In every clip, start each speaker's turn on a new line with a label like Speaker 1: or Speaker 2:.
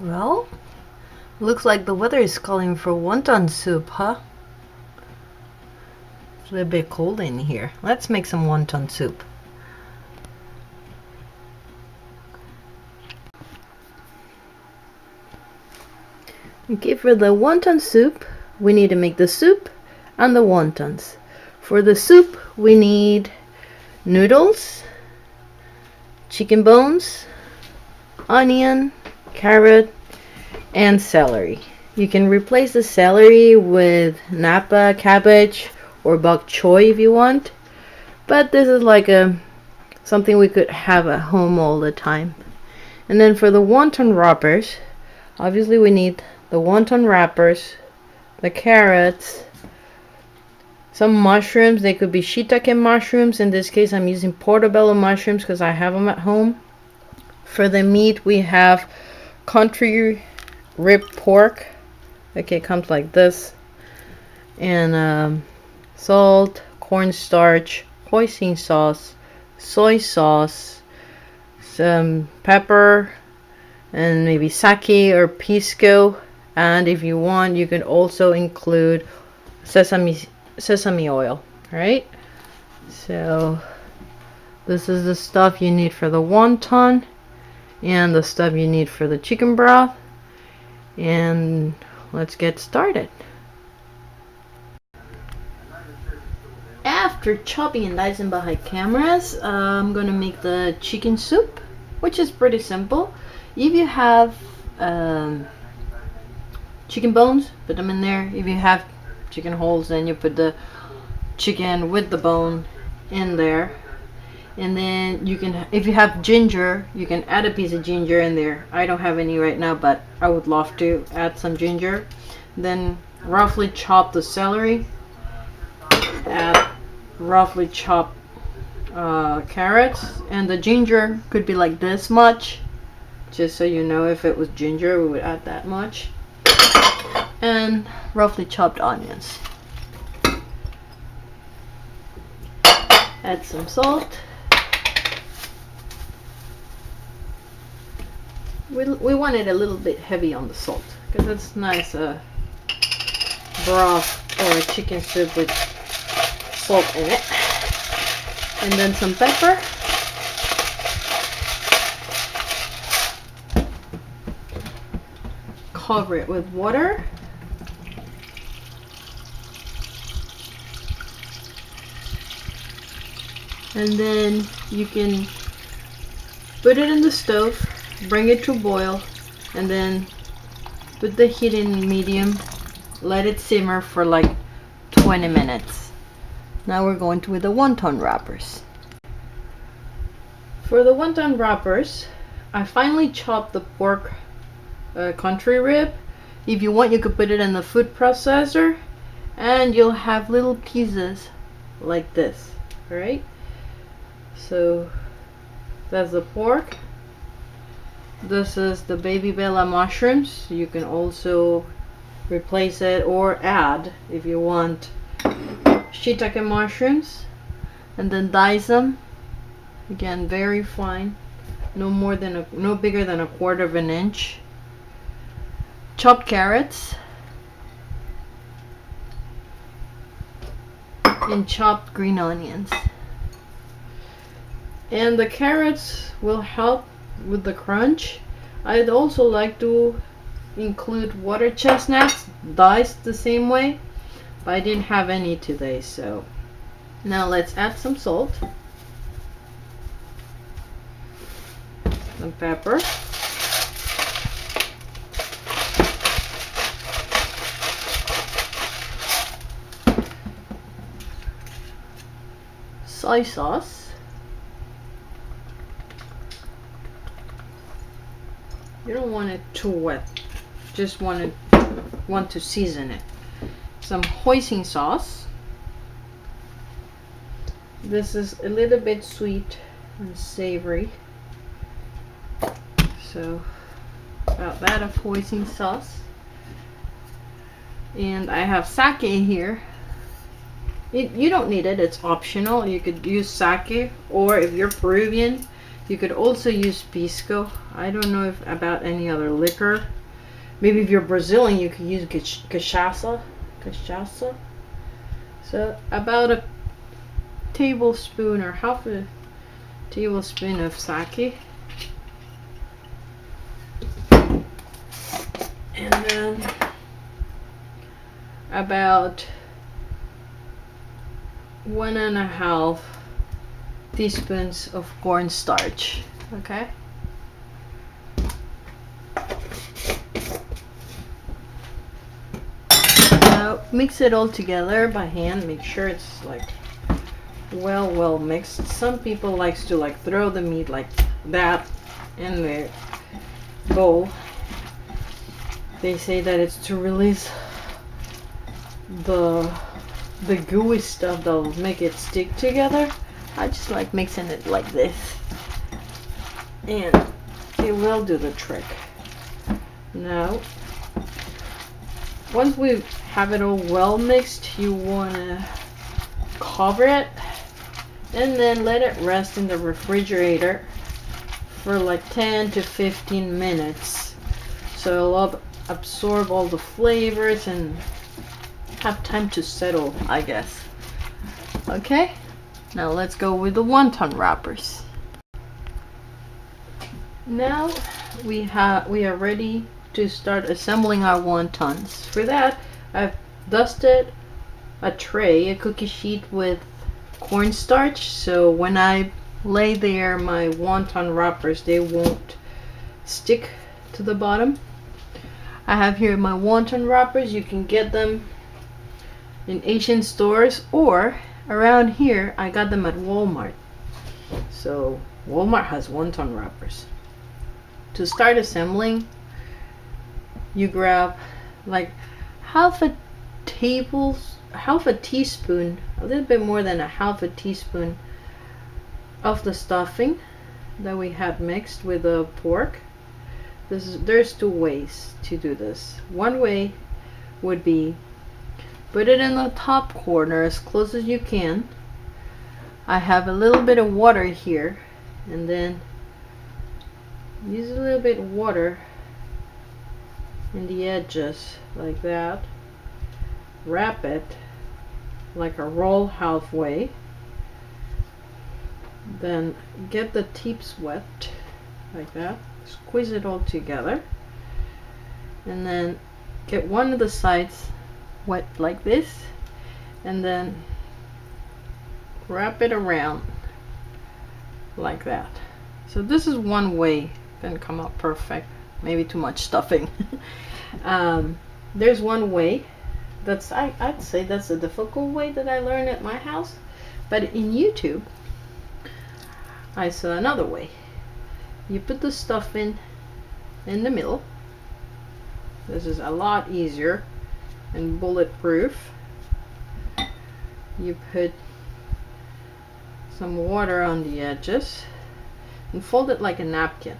Speaker 1: Well, looks like the weather is calling for wonton soup, huh? It's a little bit cold in here. Let's make some wonton soup. Okay, for the wonton soup, we need to make the soup and the wontons. For the soup, we need noodles, chicken bones, onion, carrot, and celery. You can replace the celery with napa cabbage or bok choy if you want, but this is like something we could have at home all the time. And then for the wonton wrappers, obviously we need the wonton wrappers, the carrots, some mushrooms. They could be shiitake mushrooms. In this case, I'm using portobello mushrooms because I have them at home. For the meat, we have country rib pork. Okay, it comes like this. And salt, cornstarch, hoisin sauce, soy sauce, some pepper, and maybe sake or pisco. And if you want, you can also include sesame oil. Right? So this is the stuff you need for the wonton and the stuff you need for the chicken broth. And let's get started. After chopping and dicing behind cameras, I'm gonna make the chicken soup, which is pretty simple. If you have chicken bones, put them in there. If you have chicken wholes, then you put the chicken with the bone in there. And then you can, if you have ginger, you can add a piece of ginger in there. I don't have any right now, but I would love to add some ginger. Then roughly chop the celery. Add roughly chopped carrots, and the ginger could be like this much. Just so you know, if it was ginger, we would add that much. And roughly chopped onions. Add some salt. We want it a little bit heavy on the salt because it's nice broth or a chicken soup with salt in it. And then some pepper. Cover it with water. And then you can put it in the stove, bring it to a boil, and then put the heat in medium. Let it simmer for like 20 minutes. Now we're going to with the wonton wrappers. For the wonton wrappers, I finally chopped the pork country rib. If you want, you could put it in the food processor and you'll have little pieces like this. Alright, so that's the pork. This is the baby bella mushrooms. You can also replace it or add, if you want, shiitake mushrooms, and then dice them again very fine, no bigger than 1/4 of an inch. Chopped carrots and chopped green onions. And the carrots will help with the crunch. I'd also like to include water chestnuts diced the same way, but I didn't have any today. So now let's add some salt, some pepper, soy sauce, you don't want it too wet, just want to season it. Some hoisin sauce. This is a little bit sweet and savory, so about that of hoisin sauce. And I have sake here. You don't need it, it's optional. You could use sake, or if you're Peruvian, You could also use pisco. I don't know if about any other liquor. Maybe if you're Brazilian, you could use cachaça. Cachaça. So about a tablespoon or half a tablespoon of sake. And then about 1.5 teaspoons of cornstarch. Okay. Now mix it all together by hand. Make sure it's like well mixed. Some people likes to like throw the meat like that in the bowl. They say that it's to release the gooey stuff that'll make it stick together. I just like mixing it like this, and it will do the trick. Now, once we have it all well mixed, you want to cover it and then let it rest in the refrigerator for like 10 to 15 minutes, so it'll absorb all the flavors and have time to settle, I guess. Okay, now let's go with the wonton wrappers. Now we are ready to start assembling our wontons. For that, I've dusted a tray, a cookie sheet with cornstarch, so when I lay there my wonton wrappers, they won't stick to the bottom. I have here my wonton wrappers. You can get them in Asian stores, or around here I got them at Walmart. So Walmart has wonton wrappers. To start assembling, you grab like half a teaspoon, a little bit more than a half a teaspoon of the stuffing that we had mixed with the pork. There's two ways to do this. One way would be put it in the top corner as close as you can. I have a little bit of water here, and then use a little bit of water in the edges like that. Wrap it like a roll halfway. Then get the tips wet like that. Squeeze it all together, and then get one of the sides wet like this, and then wrap it around like that. So this is one way. Didn't come out perfect, maybe too much stuffing. There's one way that's I'd say that's a difficult way that I learned at my house, but in YouTube I saw another way. You put the stuffing in the middle. This is a lot easier and bulletproof. You put some water on the edges and fold it like a napkin,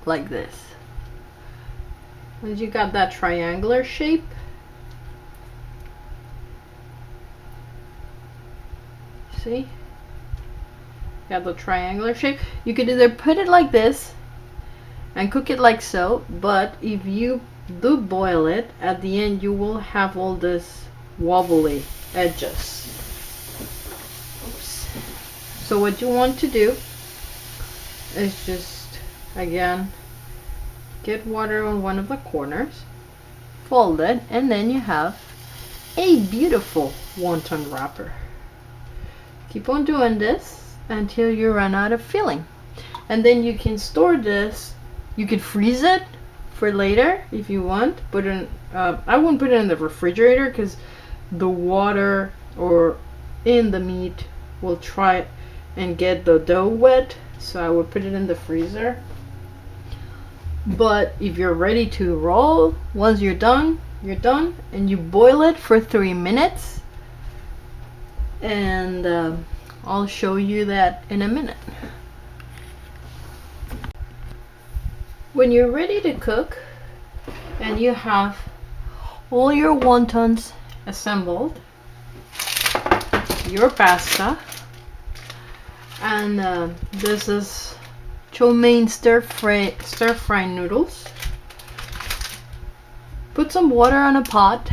Speaker 1: like this. Once you got that triangular shape, see? Got the triangular shape. You could either put it like this and cook it like so, but if you do boil it, at the end you will have all this wobbly edges. Oops. So what you want to do is just, again, get water on one of the corners, fold it, and then you have a beautiful wonton wrapper. Keep on doing this until you run out of filling, and then you can store this. You could freeze it for later if you want. Put in I wouldn't put it in the refrigerator because the water or in the meat will try and get the dough wet, so I would put it in the freezer. But if you're ready to roll, once you're done, and you boil it for 3 minutes, and I'll show you that in a minute. When you're ready to cook and you have all your wontons assembled, your pasta, And this is chow mein stir fry noodles. Put some water on a pot.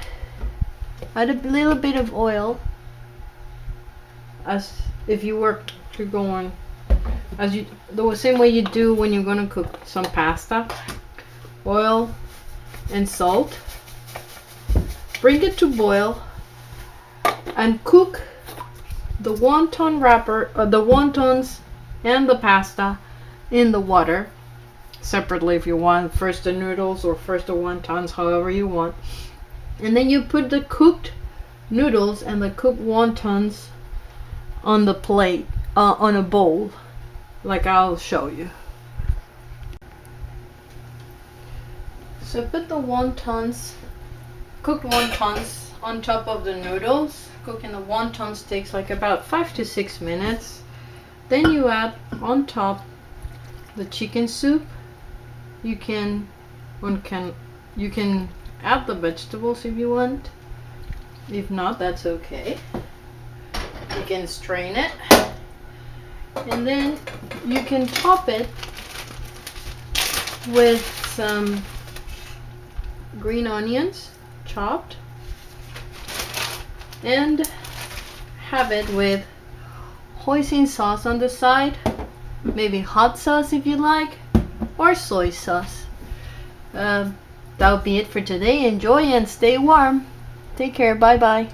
Speaker 1: Add a little bit of oil, as if you were to go on, as you the same way you do when you're gonna cook some pasta. Oil and salt. Bring it to boil and cook the wonton wrapper, the wontons and the pasta in the water separately if you want. First the noodles or first the wontons, however you want. And then you put the cooked noodles and the cooked wontons on the plate, on a bowl, like I'll show you. So put the wontons, cooked wontons on top of the noodles. Cooking the wontons takes like about 5 to 6 minutes. Then you add on top the chicken soup. You can add the vegetables if you want. If not, that's okay. You can strain it. And then you can top it with some green onions chopped, and have it with hoisin sauce on the side, maybe hot sauce if you like, or soy sauce. That'll be it for today. Enjoy and stay warm. Take care. Bye bye.